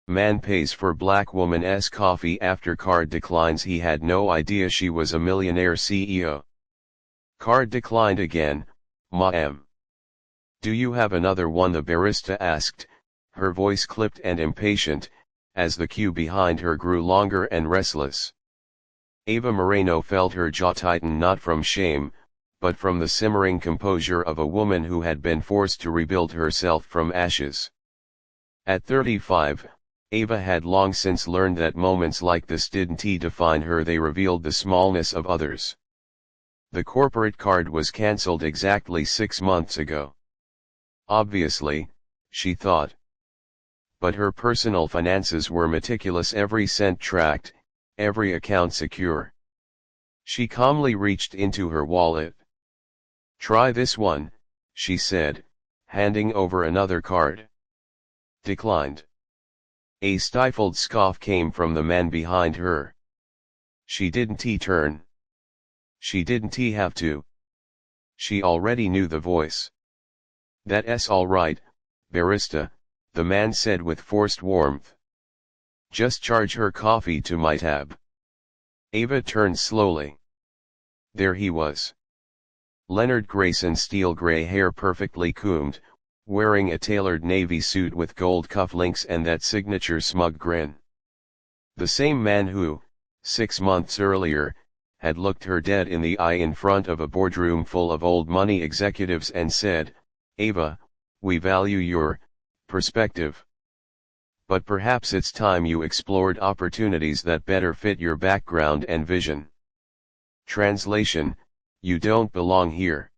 Man pays for black woman's coffee after card declines. He had no idea she was a Millionaire CEO. Card declined again, ma'am. Do you have another one? The barista asked, her voice clipped and impatient, as the queue behind her grew longer and restless. Ava Moreno felt her jaw tighten, not from shame, but from the simmering composure of a woman who had been forced to rebuild herself from ashes. At 35, Ava had long since learned that moments like this didn't define her, they revealed the smallness of others. The corporate card was cancelled exactly 6 months ago. Obviously, she thought. But her personal finances were meticulous, every cent tracked, every account secure. She calmly reached into her wallet. Try this one, she said, handing over another card. Declined. A stifled scoff came from the man behind her. She didn't turn. She didn't have to. She already knew the voice. That's all right, barista, the man said with forced warmth. Just charge her coffee to my tab. Ava turned slowly. There he was. Leonard Grayson, steel gray hair perfectly combed, wearing a tailored navy suit with gold cufflinks and that signature smug grin. The same man who, 6 months earlier, had looked her dead in the eye in front of a boardroom full of old money executives and said, Ava, we value your perspective. But perhaps it's time you explored opportunities that better fit your background and vision. Translation: you don't belong here.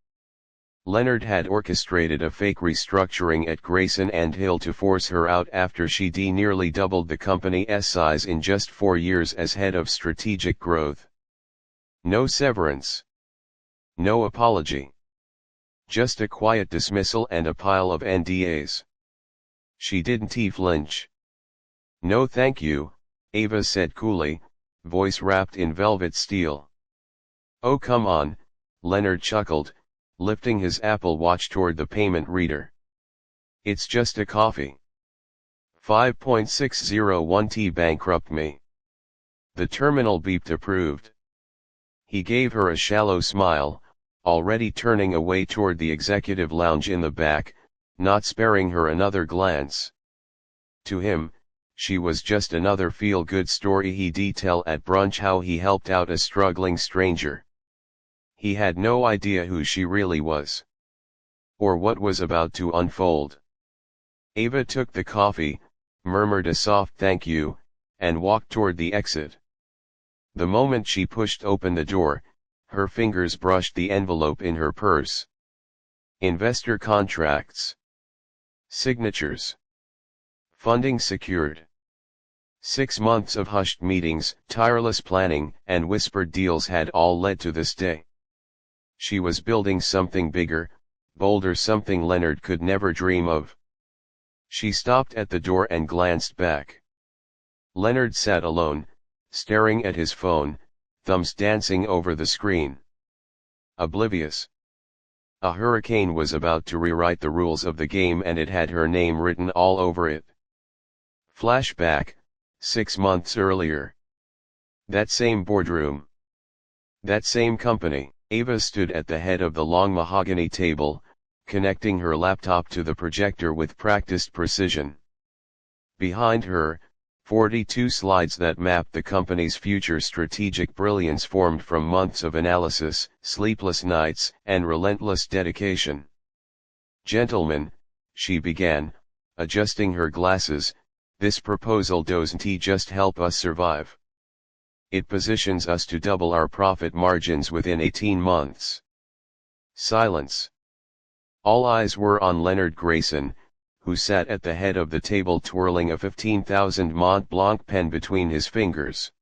Leonard had orchestrated a fake restructuring at Grayson and Hill to force her out after she nearly doubled the company's size in just 4 years as head of strategic growth. No severance. No apology. Just a quiet dismissal and a pile of NDAs. She didn't flinch. No thank you, Ava said coolly, voice wrapped in velvet steel. Oh come on, Leonard chuckled, lifting his Apple Watch toward the payment reader. It's just a coffee. 5.601 bankrupt me. The terminal beeped approved. He gave her a shallow smile, already turning away toward the executive lounge in the back, not sparing her another glance. To him, she was just another feel-good story he detailed at brunch, how he helped out a struggling stranger. He had no idea who she really was, or what was about to unfold. Ava took the coffee, murmured a soft thank you, and walked toward the exit. The moment she pushed open the door, her fingers brushed the envelope in her purse. Investor contracts. Signatures. Funding secured. 6 months of hushed meetings, tireless planning, and whispered deals had all led to this day. She was building something bigger, bolder, something Leonard could never dream of. She stopped at the door and glanced back. Leonard sat alone, staring at his phone, thumbs dancing over the screen. Oblivious. A hurricane was about to rewrite the rules of the game, and it had her name written all over it. Flashback, 6 months earlier. That same boardroom. That same company. Ava stood at the head of the long mahogany table, connecting her laptop to the projector with practiced precision. Behind her, 42 slides that mapped the company's future strategic brilliance formed from months of analysis, sleepless nights, and relentless dedication. Gentlemen, she began, adjusting her glasses, this proposal doesn't just help us survive. It positions us to double our profit margins within 18 months. Silence. All eyes were on Leonard Grayson, who sat at the head of the table twirling a 15,000 Mont Blanc pen between his fingers.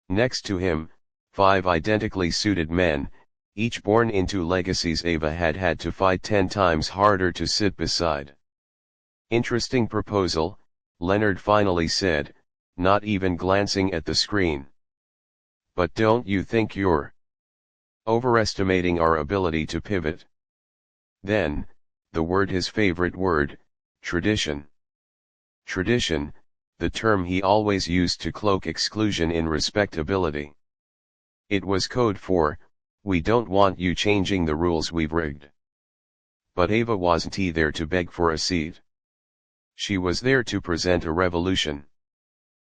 Next to him, 5 identically suited men, each born into legacies Ava had had to fight 10 times harder to sit beside. Interesting proposal, Leonard finally said, not even glancing at the screen. But don't you think you're overestimating our ability to pivot? Then, the word, his favorite word, tradition. Tradition, the term he always used to cloak exclusion in respectability. It was code for, "We don't want you changing the rules we've rigged." But Ava wasn't there to beg for a seat. She was there to present a revolution.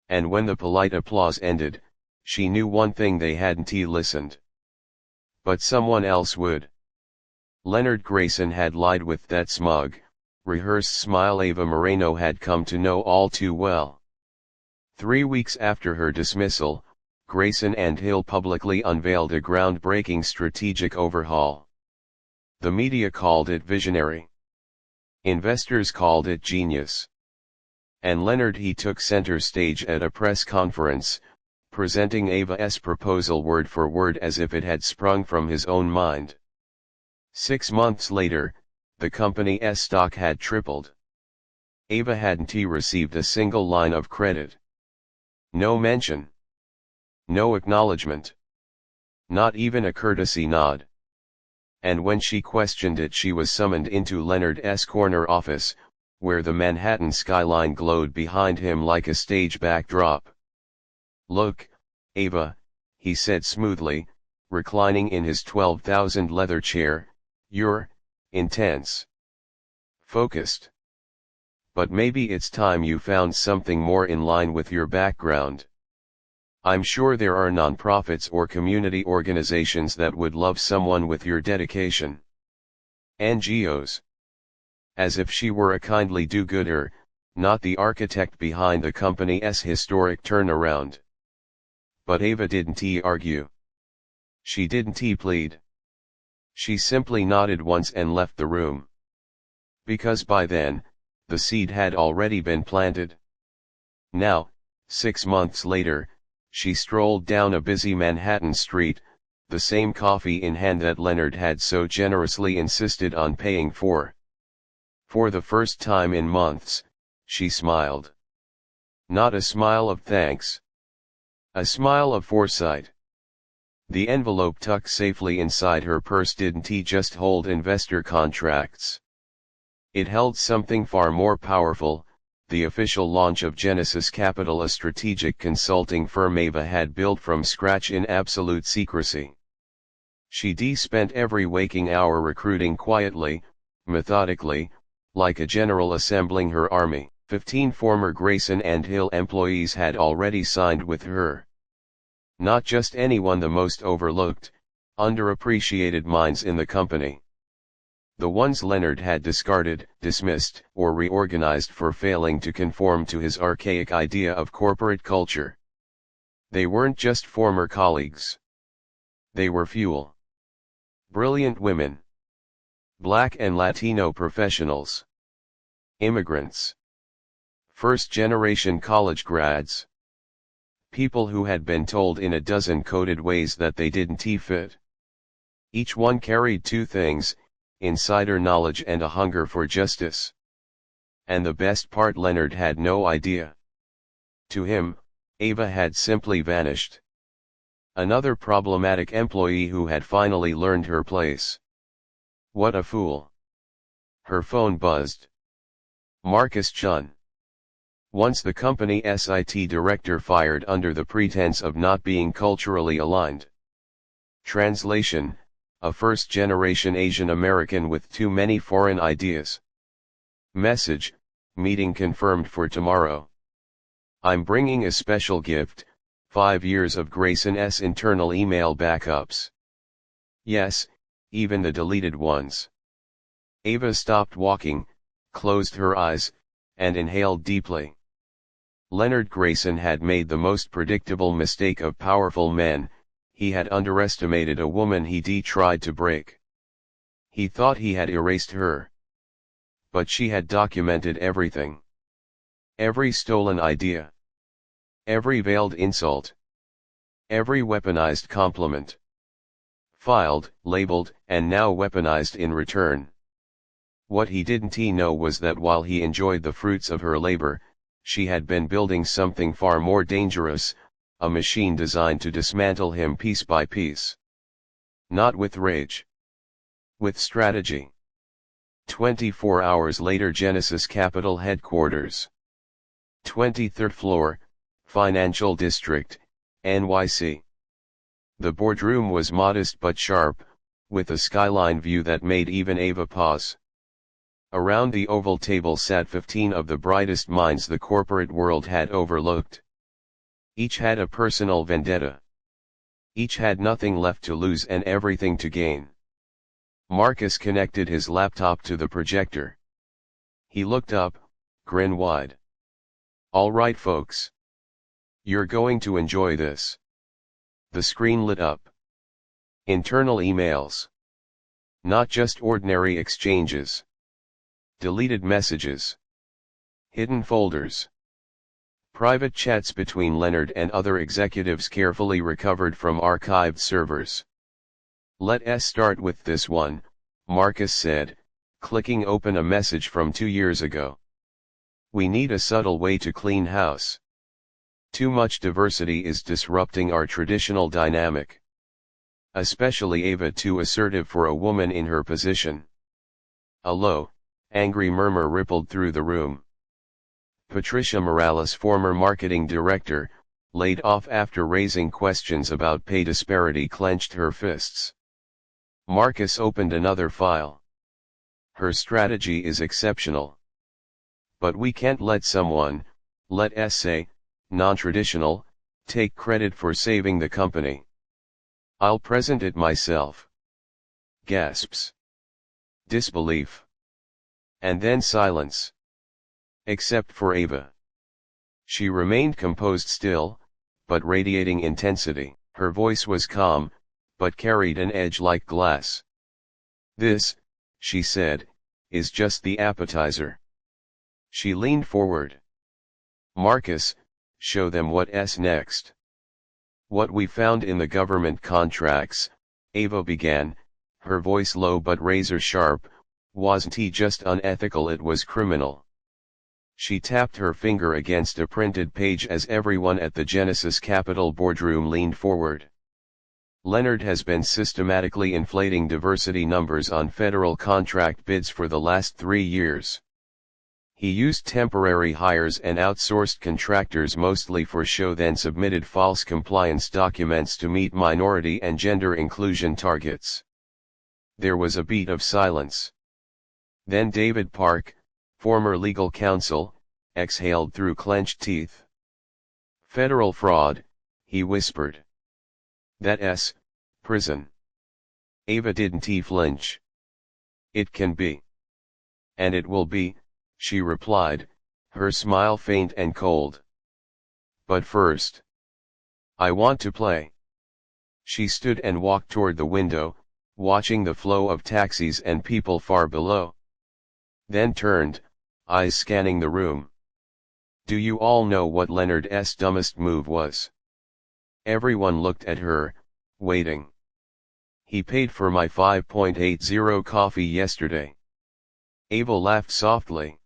And when the polite applause ended, she knew one thing: they hadn't listened. But someone else would. Leonard Grayson had lied with that smug, rehearsed smile Ava Moreno had come to know all too well. 3 weeks after her dismissal, Grayson and Hill publicly unveiled a groundbreaking strategic overhaul. The media called it visionary. Investors called it genius. And Leonard he took center stage at a press conference, presenting Ava's proposal word for word as if it had sprung from his own mind. 6 months later, the company's stock had tripled. Ava hadn't received a single line of credit. No mention. No acknowledgement. Not even a courtesy nod. And when she questioned it, she was summoned into Leonard's corner office, where the Manhattan skyline glowed behind him like a stage backdrop. "Look, Ava," he said smoothly, reclining in his 12,000 leather chair, "you're intense. Focused. But maybe it's time you found something more in line with your background. I'm sure there are nonprofits or community organizations that would love someone with your dedication. NGOs." As if she were a kindly do-gooder, not the architect behind the company's historic turnaround. But Ava didn't argue. She didn't plead. She simply nodded once and left the room. Because by then, the seed had already been planted. Now, 6 months later, she strolled down a busy Manhattan street, the same coffee in hand that Leonard had so generously insisted on paying for. For the first time in months, she smiled. Not a smile of thanks. A smile of foresight. The envelope tucked safely inside her purse didn't just hold investor contracts. It held something far more powerful: the official launch of Genesis Capital, a strategic consulting firm Ava had built from scratch in absolute secrecy. She spent every waking hour recruiting quietly, methodically, like a general assembling her army. 15 former Grayson and Hill employees had already signed with her. Not just anyone, the most overlooked, underappreciated minds in the company. The ones Leonard had discarded, dismissed, or reorganized for failing to conform to his archaic idea of corporate culture. They weren't just former colleagues. They were fuel. Brilliant women. Black and Latino professionals. Immigrants. First-generation college grads. People who had been told in a dozen coded ways that they didn't fit. Each one carried two things: insider knowledge and a hunger for justice. And the best part, Leonard had no idea. To him, Ava had simply vanished. Another problematic employee who had finally learned her place. What a fool. Her phone buzzed. Marcus Chun. Once the company's IT director, fired under the pretense of not being culturally aligned. Translation: a first-generation Asian American with too many foreign ideas. Message: meeting confirmed for tomorrow. I'm bringing a special gift: 5 years of Grayson's internal email backups. Yes, even the deleted ones. Ava stopped walking, closed her eyes, and inhaled deeply. Leonard Grayson had made the most predictable mistake of powerful men: he had underestimated a woman he tried to break. He thought he had erased her. But she had documented everything. Every stolen idea. Every veiled insult. Every weaponized compliment. Filed, labeled, and now weaponized in return. What he didn't know was that while he enjoyed the fruits of her labor, she had been building something far more dangerous: a machine designed to dismantle him piece by piece. Not with rage. With strategy. 24 hours later, Genesis Capital headquarters. 23rd floor, Financial District, NYC. The boardroom was modest but sharp, with a skyline view that made even Ava pause. Around the oval table sat 15 of the brightest minds the corporate world had overlooked. Each had a personal vendetta. Each had nothing left to lose and everything to gain. Marcus connected his laptop to the projector. He looked up, grin wide. "All right folks. You're going to enjoy this." The screen lit up. Internal emails. Not just ordinary exchanges. Deleted messages. Hidden folders. Private chats between Leonard and other executives carefully recovered from archived servers. "Let's start with this one," Marcus said, clicking open a message from 2 years ago. "We need a subtle way to clean house. Too much diversity is disrupting our traditional dynamic. Especially Ava, too assertive for a woman in her position." A low, angry murmur rippled through the room. Patricia Morales, former marketing director, laid off after raising questions about pay disparity, clenched her fists. Marcus opened another file. "Her strategy is exceptional. But we can't let someone, let's say, non-traditional, take credit for saving the company. I'll present it myself." Gasps. Disbelief. And then silence. Except for Ava. She remained composed still, but radiating intensity. Her voice was calm, but carried an edge like glass. "This," she said, "is just the appetizer." She leaned forward. "Marcus, show them what's next." "What we found in the government contracts," Ava began, her voice low but razor sharp, "wasn't just unethical, it was criminal." She tapped her finger against a printed page as everyone at the Genesis Capital boardroom leaned forward. "Leonard has been systematically inflating diversity numbers on federal contract bids for the last 3 years. He used temporary hires and outsourced contractors mostly for show, then submitted false compliance documents to meet minority and gender inclusion targets." There was a beat of silence. Then David Park, former legal counsel, exhaled through clenched teeth. "Federal fraud," he whispered. "That's prison." Ava didn't flinch. "It can be. And it will be," she replied, her smile faint and cold. "But first, I want to play." She stood and walked toward the window, watching the flow of taxis and people far below. Then turned, eyes scanning the room. "Do you all know what Leonard's dumbest move was?" Everyone looked at her, waiting. "He paid for my 5.80 coffee yesterday." Ava laughed softly.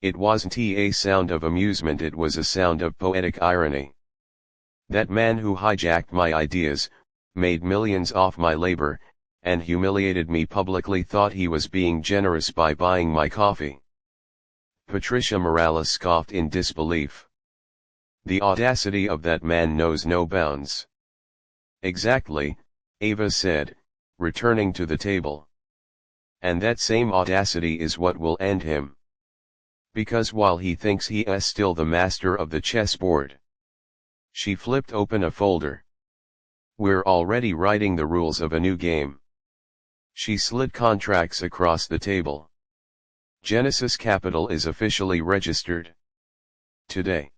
It wasn't a sound of amusement, it was a sound of poetic irony. "That man who hijacked my ideas, made millions off my labor, and humiliated me publicly thought he was being generous by buying my coffee." Patricia Morales scoffed in disbelief. "The audacity of that man knows no bounds." "Exactly," Ava said, returning to the table. "And that same audacity is what will end him. Because while he thinks he is still the master of the chessboard." She flipped open a folder. "We're already writing the rules of a new game." She slid contracts across the table. "Genesis Capital is officially registered today.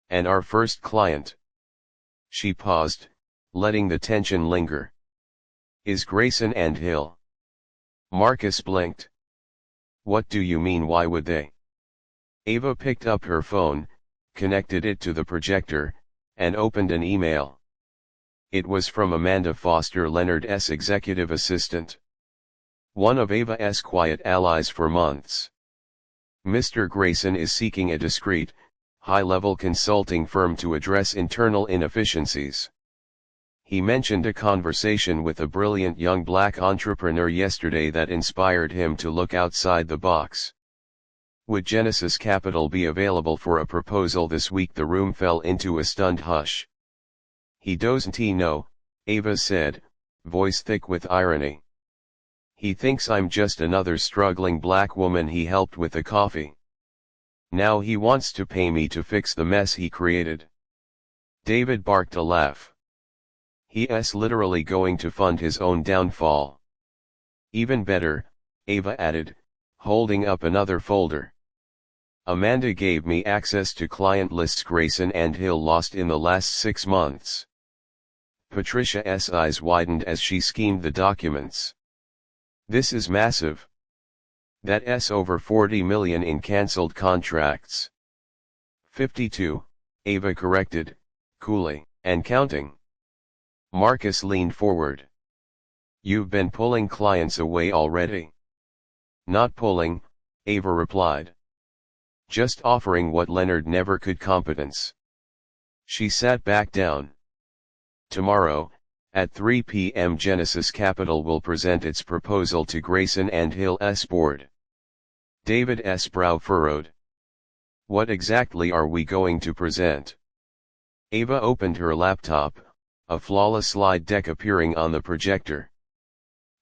And our first client," she paused, letting the tension linger, "is Grayson and Hill." Marcus blinked. "What do you mean, why would they?" Ava picked up her phone, connected it to the projector, and opened an email. It was from Amanda Foster, Leonard's executive assistant. One of Ava's quiet allies for months. "Mr. Grayson is seeking a discreet, high-level consulting firm to address internal inefficiencies. He mentioned a conversation with a brilliant young black entrepreneur yesterday that inspired him to look outside the box. Would Genesis Capital be available for a proposal this week? The room fell into a stunned hush. He doesn't know, Ava said, voice thick with irony. He thinks I'm just another struggling black woman he helped with the coffee. Now he wants to pay me to fix the mess he created. David barked a laugh. He's literally going to fund his own downfall. Even better, Ava added, holding up another folder. Amanda gave me access to client lists Grayson and Hill lost in the last 6 months. Patricia's eyes widened as she skimmed the documents. This is massive. That's over 40 million in cancelled contracts. 52, Ava corrected, coolly, and counting. Marcus leaned forward. You've been pulling clients away already? Not pulling, Ava replied. Just offering what Leonard never could: competence. She sat back down. Tomorrow, at 3 p.m. Genesis Capital will present its proposal to Grayson and Hill's board. David's brow furrowed. What exactly are we going to present? Ava opened her laptop, a flawless slide deck appearing on the projector.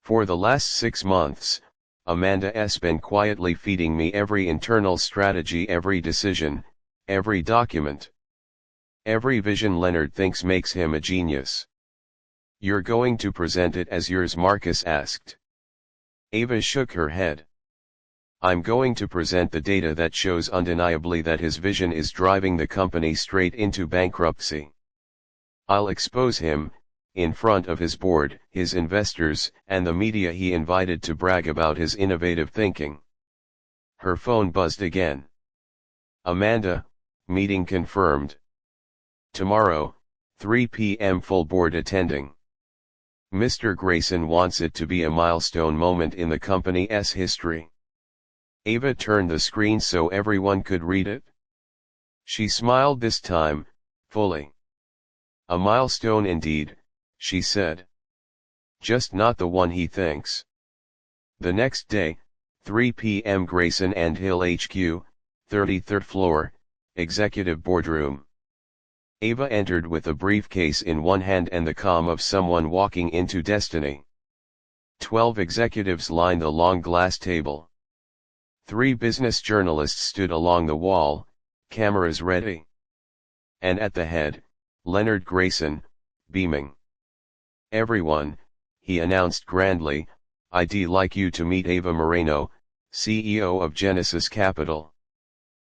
For the last 6 months, Amanda's been quietly feeding me every internal strategy, every decision, every document. Every vision Leonard thinks makes him a genius. You're going to present it as yours? Marcus asked. Ava shook her head. I'm going to present the data that shows undeniably that his vision is driving the company straight into bankruptcy. I'll expose him, in front of his board, his investors, and the media he invited to brag about his innovative thinking. Her phone buzzed again. Amanda, meeting confirmed. Tomorrow, 3 p.m. full board attending. Mr. Grayson wants it to be a milestone moment in the company's history. Ava turned the screen so everyone could read it. She smiled this time, fully. A milestone indeed, she said. Just not the one he thinks. The next day, 3 p.m. Grayson and Hill HQ, 33rd floor, executive boardroom. Ava entered with a briefcase in one hand and the calm of someone walking into destiny. 12 executives lined the long glass table. 3 business journalists stood along the wall, cameras ready. And at the head, Leonard Grayson, beaming. Everyone, he announced grandly, I'd like you to meet Ava Moreno, CEO of Genesis Capital.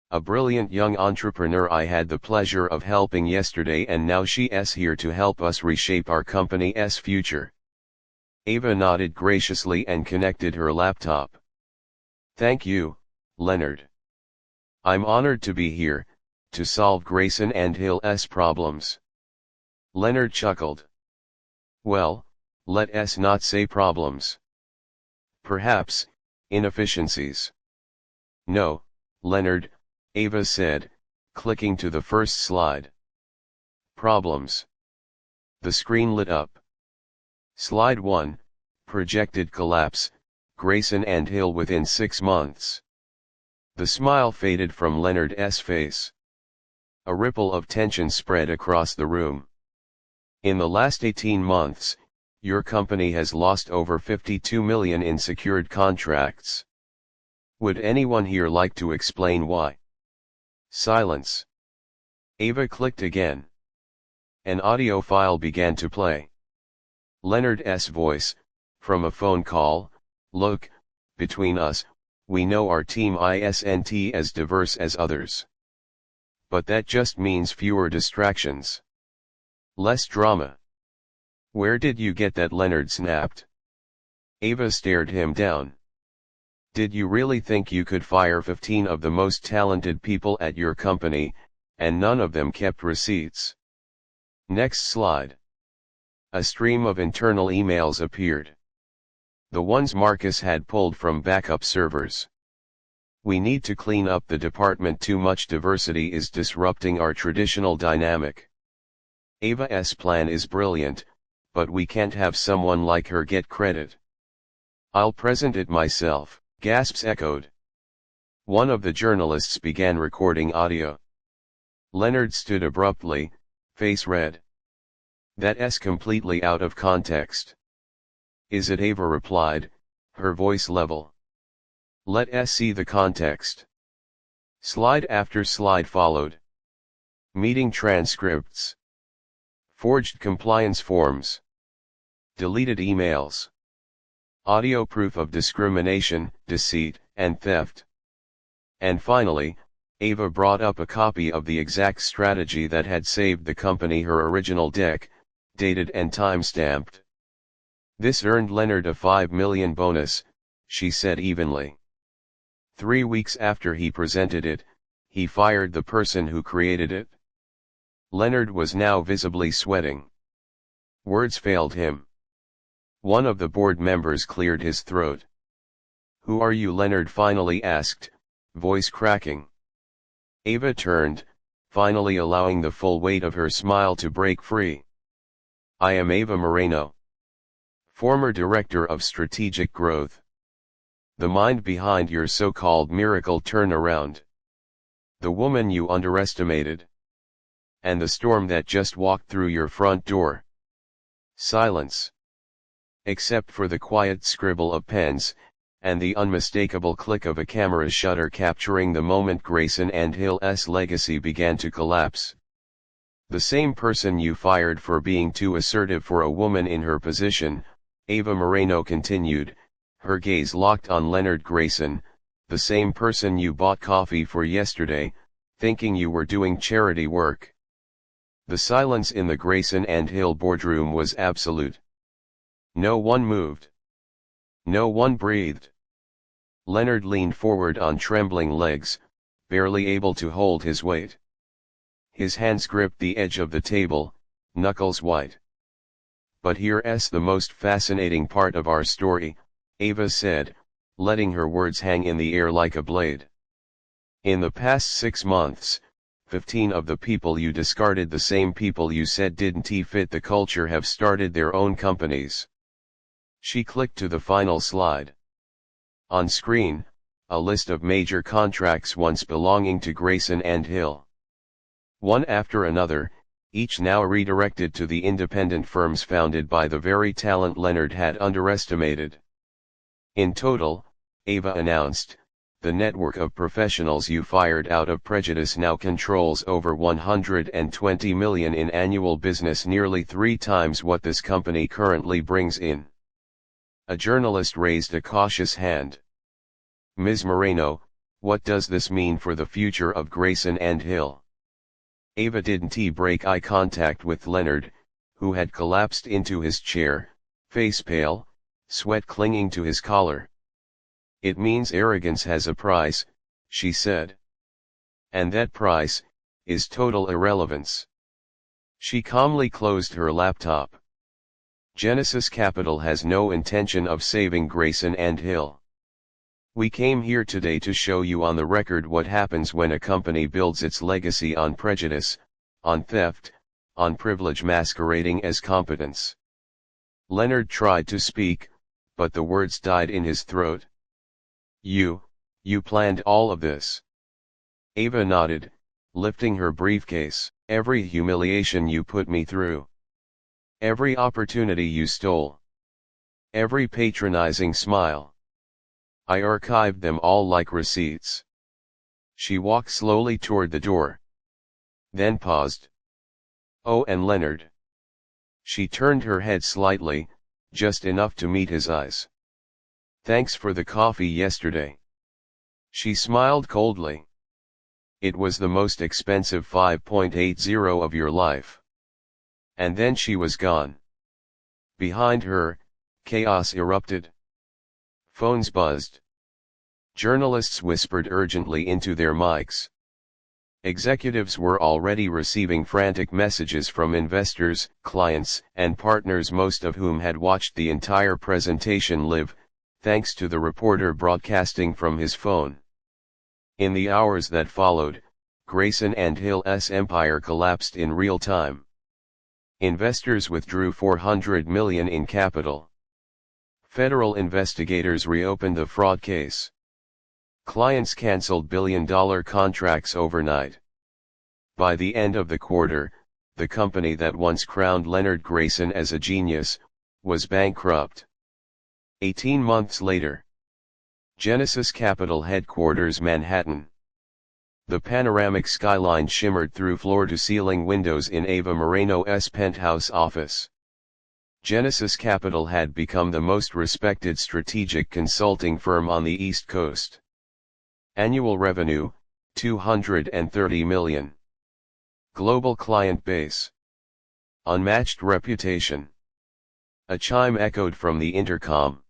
A brilliant young entrepreneur I had the pleasure of helping yesterday, and now she's here to help us reshape our company's future. Ava nodded graciously and connected her laptop. Thank you, Leonard. I'm honored to be here, to solve Grayson and Hill's problems. Leonard chuckled. Well, let's not say problems. Perhaps, inefficiencies. No, Leonard, Ava said, clicking to the first slide. Problems. The screen lit up. Slide 1, projected collapse, Grayson and Hill within 6 months. The smile faded from Leonard's face. A ripple of tension spread across the room. In the last 18 months, your company has lost over 52 million in secured contracts. Would anyone here like to explain why? Silence. Ava clicked again. An audio file began to play. Leonard's voice, from a phone call. Look, between us, we know our team isn't as diverse as others. But that just means fewer distractions. Less drama. Where did you get that? Leonard snapped. Ava stared him down. Did you really think you could fire 15 of the most talented people at your company, and none of them kept receipts? Next slide. A stream of internal emails appeared. The ones Marcus had pulled from backup servers. We need to clean up the department. Too much diversity is disrupting our traditional dynamic. Ava's plan is brilliant, but we can't have someone like her get credit. I'll present it myself, gasps echoed. One of the journalists began recording audio. Leonard stood abruptly, face red. That's completely out of context. Is it? Ava replied, her voice level. Let's see the context. Slide after slide followed. Meeting transcripts. Forged compliance forms. Deleted emails. Audio proof of discrimination, deceit, and theft. And finally, Ava brought up a copy of the exact strategy that had saved the company her original deck, dated and time-stamped. This earned Leonard a $5 million bonus, she said evenly. 3 weeks after he presented it, he fired the person who created it. Leonard was now visibly sweating. Words failed him. One of the board members cleared his throat. Who are you? Leonard finally asked, voice cracking. Ava turned, finally allowing the full weight of her smile to break free. I am Ava Moreno, former director of strategic growth. The mind behind your so-called miracle turnaround. The woman you underestimated. And the storm that just walked through your front door. Silence. Except for the quiet scribble of pens, and the unmistakable click of a camera shutter capturing the moment Grayson and Hill's legacy began to collapse. The same person you fired for being too assertive for a woman in her position, Ava Moreno continued, her gaze locked on Leonard Grayson, the same person you bought coffee for yesterday, thinking you were doing charity work. The silence in the Grayson and Hill boardroom was absolute. No one moved. No one breathed. Leonard leaned forward on trembling legs, barely able to hold his weight. His hands gripped the edge of the table, knuckles white. But here's the most fascinating part of our story, Ava said, letting her words hang in the air like a blade. In the past 6 months, 15 of the people you discarded, the same people you said didn't fit the culture, have started their own companies. She clicked to the final slide. On screen, a list of major contracts once belonging to Grayson and Hill. One after another, each now redirected to the independent firms founded by the very talent Leonard had underestimated. In total, Ava announced, the network of professionals you fired out of prejudice now controls over $120 million in annual business, nearly 3 times what this company currently brings in. A journalist raised a cautious hand. Ms. Moreno, what does this mean for the future of Grayson and Hill? Ava didn't break eye contact with Leonard, who had collapsed into his chair, face pale, sweat clinging to his collar. It means arrogance has a price, she said. And that price is total irrelevance. She calmly closed her laptop. Genesis Capital has no intention of saving Grayson and Hill. We came here today to show you on the record what happens when a company builds its legacy on prejudice, on theft, on privilege masquerading as competence. Leonard tried to speak, but the words died in his throat. You planned all of this. Ava nodded, lifting her briefcase. Every humiliation you put me through. Every opportunity you stole. Every patronizing smile. I archived them all like receipts. She walked slowly toward the door. Then paused. Oh, and Leonard. She turned her head slightly, just enough to meet his eyes. Thanks for the coffee yesterday. She smiled coldly. It was the most expensive 5.80 of your life. And then she was gone. Behind her, chaos erupted. Phones buzzed. Journalists whispered urgently into their mics. Executives were already receiving frantic messages from investors, clients, and partners, most of whom had watched the entire presentation live, thanks to the reporter broadcasting from his phone. In the hours that followed, Grayson and Hill's empire collapsed in real time. Investors withdrew $400 million in capital. Federal investigators reopened the fraud case. Clients canceled billion-dollar contracts overnight. By the end of the quarter, the company that once crowned Leonard Grayson as a genius, was bankrupt. 18 months later. Genesis Capital Headquarters, Manhattan. The panoramic skyline shimmered through floor-to-ceiling windows in Eva Moreno's penthouse office. Genesis Capital had become the most respected strategic consulting firm on the East Coast. Annual revenue, $230 million. Global client base. Unmatched reputation. A chime echoed from the intercom.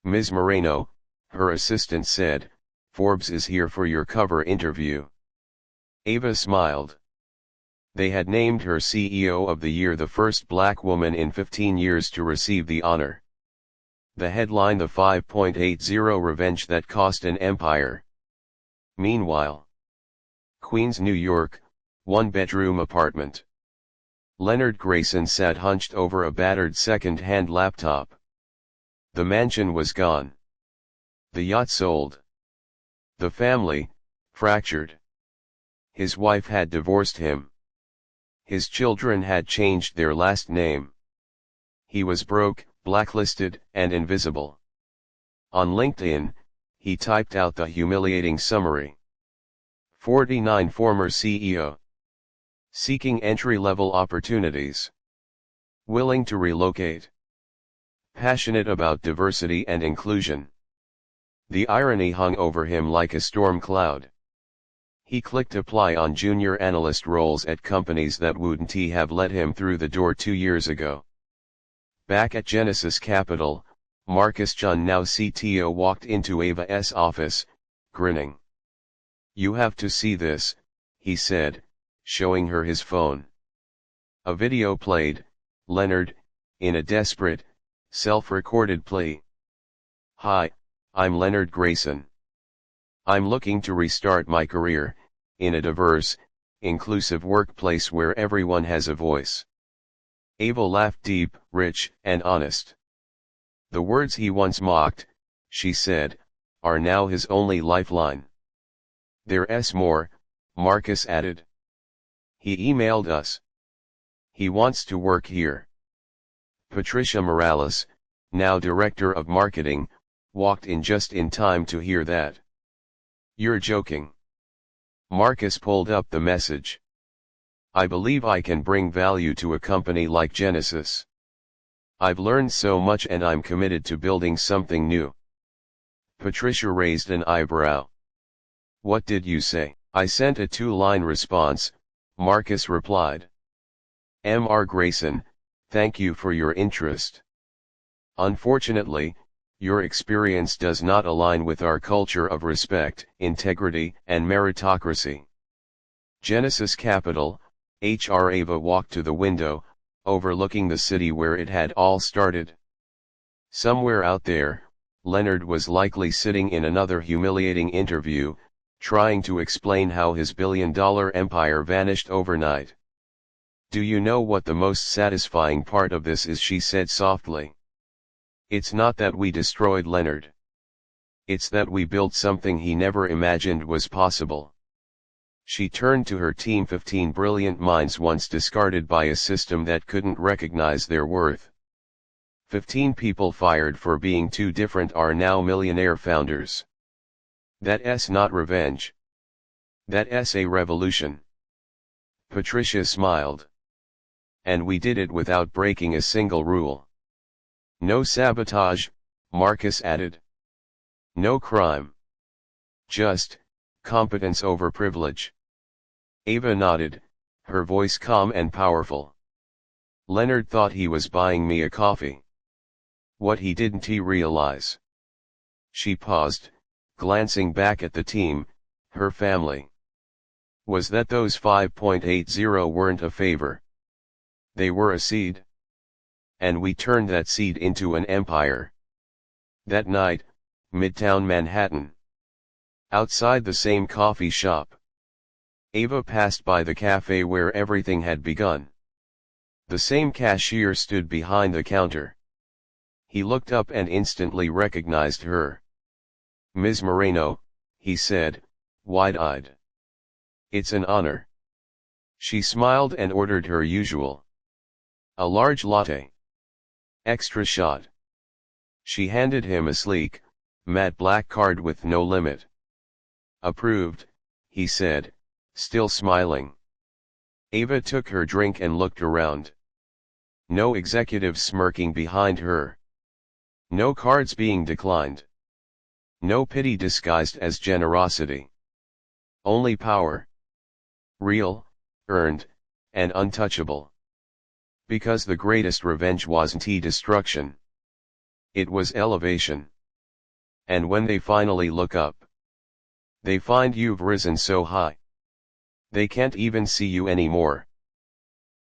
Ms. Moreno, her assistant said, "Forbes is here for your cover interview." Eva smiled. They had named her CEO of the Year, the first black woman in 15 years to receive the honor. The headline: the 5.80 revenge that cost an empire. Meanwhile, Queens, New York, one-bedroom apartment. Leonard Grayson sat hunched over a battered second-hand laptop. The mansion was gone. The yacht sold. The family, fractured. His wife had divorced him. His children had changed their last name. He was broke, blacklisted, and invisible. On LinkedIn, he typed out the humiliating summary. 49 former CEO. Seeking entry-level opportunities. Willing to relocate. Passionate about diversity and inclusion. The irony hung over him like a storm cloud. He clicked apply on junior analyst roles at companies that wouldn't have let him through the door 2 years ago. Back at Genesis Capital, Marcus Chun, now CTO, walked into Eva's office, grinning. "You have to see this," he said, showing her his phone. A video played, Leonard, in a desperate, self-recorded plea. "Hi, I'm Leonard Grayson. I'm looking to restart my career, in a diverse, inclusive workplace where everyone has a voice." Eva laughed, deep, rich, and honest. "The words he once mocked," she said, "are now his only lifeline." "There's more," Marcus added. "He emailed us. He wants to work here." Patricia Morales, now director of marketing, walked in just in time to hear that. "You're joking." Marcus pulled up the message. "I believe I can bring value to a company like Genesis. I've learned so much and I'm committed to building something new." Patricia raised an eyebrow. "What did you say?" "I sent a 2-line response," Marcus replied. "Mr. Grayson, thank you for your interest. Unfortunately, your experience does not align with our culture of respect, integrity, and meritocracy." Genesis Capital, HR. Eva walked to the window, overlooking the city where it had all started. Somewhere out there, Leonard was likely sitting in another humiliating interview, trying to explain how his billion-dollar empire vanished overnight. "Do you know what the most satisfying part of this is?" she said softly. "It's not that we destroyed Leonard. It's that we built something he never imagined was possible." She turned to her team, 15 brilliant minds once discarded by a system that couldn't recognize their worth. 15 people fired for being too different are now millionaire founders. That's not revenge. That's a revolution. Patricia smiled. "And we did it without breaking a single rule. No sabotage," Marcus added. "No crime. Just, competence over privilege." Eva nodded, her voice calm and powerful. "Leonard thought he was buying me a coffee. What he didn't realize." She paused, glancing back at the team, her family. "Was that those 5.80 weren't a favor. They were a seed. And we turned that seed into an empire." That night, Midtown Manhattan. Outside the same coffee shop. Eva passed by the cafe where everything had begun. The same cashier stood behind the counter. He looked up and instantly recognized her. "Ms. Moreno, he said, wide-eyed. It's an honor. She smiled and ordered her usual. A large latte. Extra shot. She handed him a sleek, matte black card with no limit. Approved, he said, still smiling. Ava took her drink and looked around. No executives smirking behind her. No cards being declined. No pity disguised as generosity. Only power. Real, earned, and untouchable. Because the greatest revenge wasn't destruction. It was elevation. And when they finally look up, they find you've risen so high. They can't even see you anymore.